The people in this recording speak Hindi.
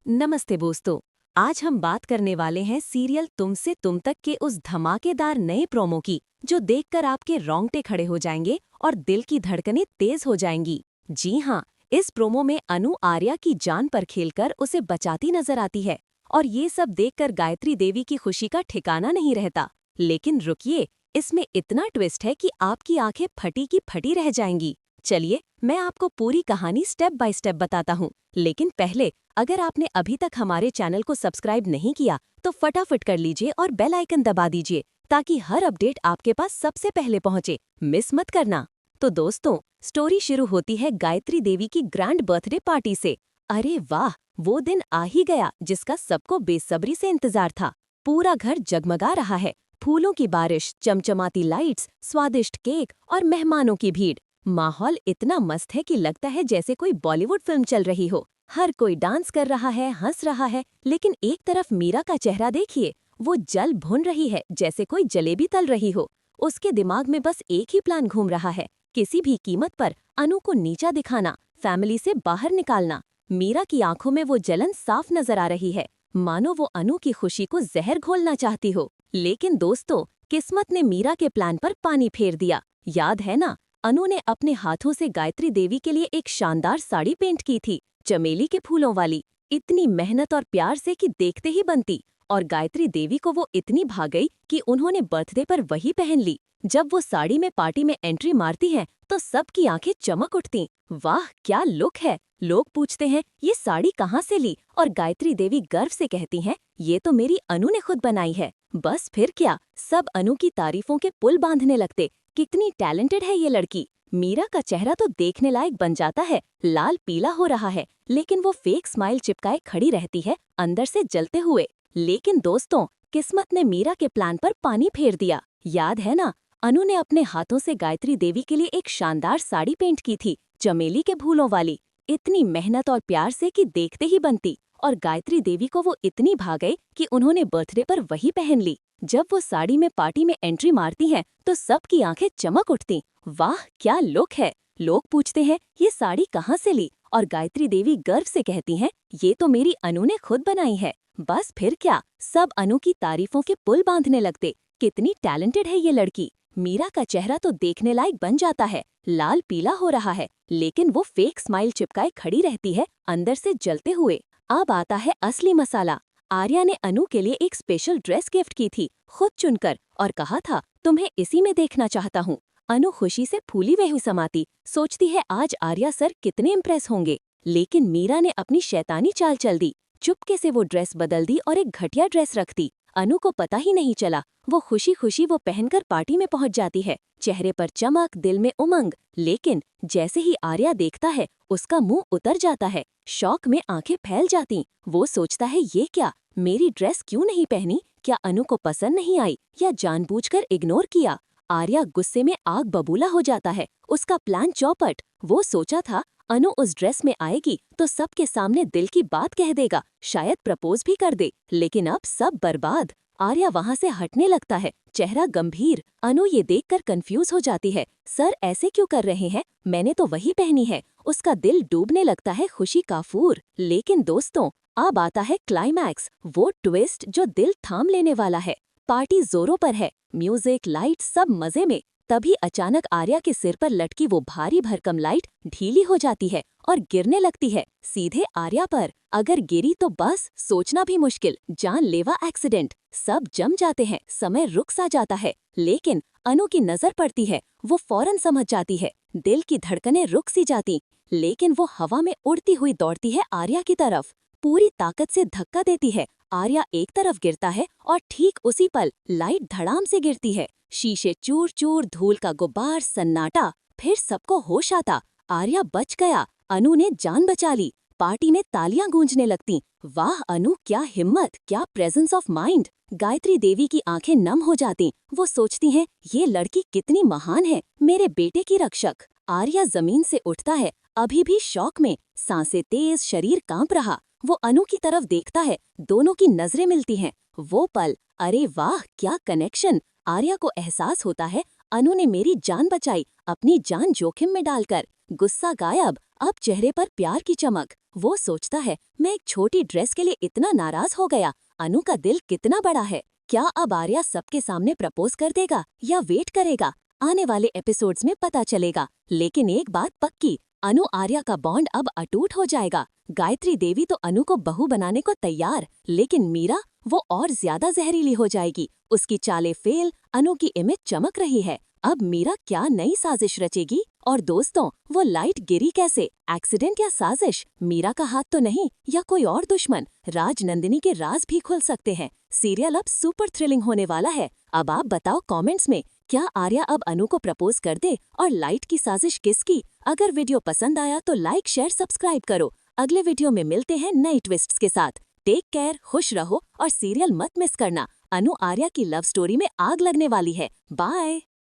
नमस्ते दोस्तों। आज हम बात करने वाले हैं सीरियल तुमसे तुम तक के उस धमाकेदार नए प्रोमो की, जो देखकर आपके रोंगटे खड़े हो जाएंगे और दिल की धड़कनें तेज हो जाएंगी। जी हाँ, इस प्रोमो में अनु आर्या की जान पर खेलकर उसे बचाती नजर आती है और ये सब देखकर गायत्री देवी की खुशी का ठिकाना नहीं रहता। लेकिन रुकिए, इसमें इतना ट्विस्ट है कि आपकी आंखें फटी की फटी रह जाएंगी। चलिए, मैं आपको पूरी कहानी स्टेप बाय स्टेप बताता हूँ। लेकिन पहले, अगर आपने अभी तक हमारे चैनल को सब्सक्राइब नहीं किया तो फटाफट कर लीजिए और बेल आइकन दबा दीजिए ताकि हर अपडेट आपके पास सबसे पहले पहुंचे। मिस मत करना। तो दोस्तों, स्टोरी शुरू होती है गायत्री देवी की ग्रैंड बर्थडे पार्टी से। अरे वाह, वो दिन आ ही गया जिसका सबको बेसब्री से इंतजार था। पूरा घर जगमगा रहा है, फूलों की बारिश, चमचमाती लाइट्स, स्वादिष्ट केक और मेहमानों की भीड़। माहौल इतना मस्त है कि लगता है जैसे कोई बॉलीवुड फिल्म चल रही हो। हर कोई डांस कर रहा है, हंस रहा है, लेकिन एक तरफ मीरा का चेहरा देखिए, वो जल भुन रही है जैसे कोई जलेबी तल रही हो। उसके दिमाग में बस एक ही प्लान घूम रहा है, किसी भी कीमत पर अनु को नीचा दिखाना, फैमिली से बाहर निकालना। मीरा की आंखों में वो जलन साफ नजर आ रही है, मानो वो अनु की खुशी को जहर घोलना चाहती हो। लेकिन दोस्तों, किस्मत ने मीरा के प्लान पर पानी फेर दिया। याद है ना, अनु ने अपने हाथों से गायत्री देवी के लिए एक शानदार साड़ी पेंट की थी, चमेली के फूलों वाली। इतनी मेहनत और प्यार से कि देखते ही बनती। और गायत्री देवी को वो इतनी भा गई कि उन्होंने बर्थडे पर वही पहन ली। जब वो साड़ी में पार्टी में एंट्री मारती हैं तो सबकी आंखें चमक उठती। वाह, क्या लुक है। लोग पूछते हैं ये साड़ी कहाँ से ली, और गायत्री देवी गर्व से कहती हैं ये तो मेरी अनु ने खुद बनाई है। बस फिर क्या, सब अनु की तारीफों के पुल बांधने लगते। कितनी टैलेंटेड है ये लड़की। मीरा का चेहरा तो देखने लायक बन जाता है, लाल पीला हो रहा है, लेकिन वो फेक स्माइल चिपकाए खड़ी रहती है, अंदर से जलते हुए। लेकिन दोस्तों, किस्मत ने मीरा के प्लान पर पानी फेर दिया। याद है ना, अनु ने अपने हाथों से गायत्री देवी के लिए एक शानदार साड़ी पेंट की थी, चमेली के फूलों वाली। इतनी मेहनत और प्यार से कि देखते ही बनती। और गायत्री देवी को वो इतनी भा गई कि उन्होंने बर्थडे पर वही पहन ली। जब वो साड़ी में पार्टी में एंट्री मारती हैं तो सबकी आंखें चमक उठती। वाह, क्या लुक है। लोग पूछते हैं ये साड़ी कहाँ से ली, और गायत्री देवी गर्व से कहती हैं ये तो मेरी अनु ने खुद बनाई है। बस फिर क्या, सब अनु की तारीफों के पुल बांधने लगते। कितनी टैलेंटेड है ये लड़की। मीरा का चेहरा तो देखने लायक बन जाता है, लाल पीला हो रहा है, लेकिन वो फेक स्माइल चिपकाए खड़ी रहती है, अंदर से जलते हुए। अब आता है असली मसाला। आर्या ने अनु के लिए एक स्पेशल ड्रेस गिफ्ट की थी, खुद चुनकर, और कहा था तुम्हें इसी में देखना चाहता हूँ। अनु खुशी से फूली वही समाती, सोचती है आज आर्या सर कितने इम्प्रेस होंगे। लेकिन मीरा ने अपनी शैतानी चाल चल दी, चुपके से वो ड्रेस बदल दी और एक घटिया ड्रेस रख दी। अनु को पता ही नहीं चला। वो खुशी खुशी वो पहनकर पार्टी में पहुंच जाती है, चेहरे पर चमक, दिल में उमंग। लेकिन जैसे ही आर्या देखता है, उसका मुंह उतर जाता है, शौक में आंखें फैल जाती। वो सोचता है ये क्या, मेरी ड्रेस क्यों नहीं पहनी, क्या अनु को पसंद नहीं आई या जानबूझकर इग्नोर किया। आर्या गुस्से में आग बबूला हो जाता है, उसका प्लान चौपट। वो सोचा था अनु उस ड्रेस में आएगी तो सबके सामने दिल की बात कह देगा, शायद प्रपोज भी कर दे, लेकिन अब सब बर्बाद। आर्या वहाँ से हटने लगता है, चेहरा गंभीर। अनु ये देखकर कंफ्यूज हो जाती है, सर ऐसे क्यों कर रहे हैं, मैंने तो वही पहनी है। उसका दिल डूबने लगता है खुशी का फूर। लेकिन दोस्तों, अब आता है क्लाइमैक्स, वो ट्विस्ट जो दिल थाम लेने वाला है। पार्टी जोरों पर है, म्यूजिक, लाइट सब मजे में। तभी अचानक आर्या के सिर पर लटकी वो भारी भरकम लाइट ढीली हो जाती है और गिरने लगती है, सीधे आर्या पर। अगर गिरी तो बस सोचना भी मुश्किल, जानलेवा एक्सीडेंट। सब जम जाते हैं, समय रुक सा जाता है। लेकिन अनु की नजर पड़ती है, वो फौरन समझ जाती है, दिल की धड़कनें रुक सी जाती। लेकिन वो हवा में उड़ती हुई दौड़ती है आर्या की तरफ, पूरी ताकत से धक्का देती है। आर्या एक तरफ गिरता है और ठीक उसी पल लाइट धड़ाम से गिरती है, शीशे चूर चूर, धूल का गुब्बार, सन्नाटा। फिर सबको होश आता, आर्या बच गया, अनु ने जान बचा ली। पार्टी में तालियां गूंजने लगती। वाह अनु, क्या हिम्मत, क्या presence of mind. Gayatri Devi की आंखें नम हो जाती। वो सोचती हैं ये लड़की कितनी महान है, मेरे बेटे की रक्षक। आर्या जमीन से उठता है, अभी भी शौक में, सांसें तेज, शरीर कांप रहा। वो अनु की तरफ देखता है, दोनों की नजरें मिलती हैं। वो पल, अरे वाह क्या कनेक्शन। आर्या को एहसास होता है अनु ने मेरी जान बचाई, अपनी जान जोखिम में डालकर। गुस्सा गायब, अब चेहरे पर प्यार की चमक। वो सोचता है, मैं एक छोटी ड्रेस के लिए इतना नाराज हो गया। अनु का दिल कितना बड़ा है। क्या अब आर्या सबके सामने प्रपोज कर देगा या वेट करेगा? आने वाले एपिसोड्स में पता चलेगा। लेकिन एक बात पक्की, अनु आर्या का बॉन्ड अब अटूट हो जाएगा। गायत्री देवी तो अनु को बहू बनाने को तैयार, लेकिन मीरा, वो और ज्यादा जहरीली हो जाएगी। उसकी चालें फेल, अनु की इमेज चमक रही है। अब मीरा क्या नई साजिश रचेगी? और दोस्तों, वो लाइट गिरी कैसे? एक्सीडेंट या साजिश? मीरा का हाथ तो नहीं, या कोई और दुश्मन? राजनंदिनी के राज भी खुल सकते हैं। सीरियल अब सुपर थ्रिलिंग होने वाला है। अब आप बताओ कमेंट्स में, क्या आर्या अब अनु को प्रपोज कर दे? और लाइट की साजिश किसकी? अगर वीडियो पसंद आया तो लाइक, शेयर, सब्सक्राइब करो। अगले वीडियो में मिलते हैं नई ट्विस्ट्स के साथ। टेक केयर, खुश रहो और सीरियल मत मिस करना। अनु आर्या की लव स्टोरी में आग लगने वाली है। बाय।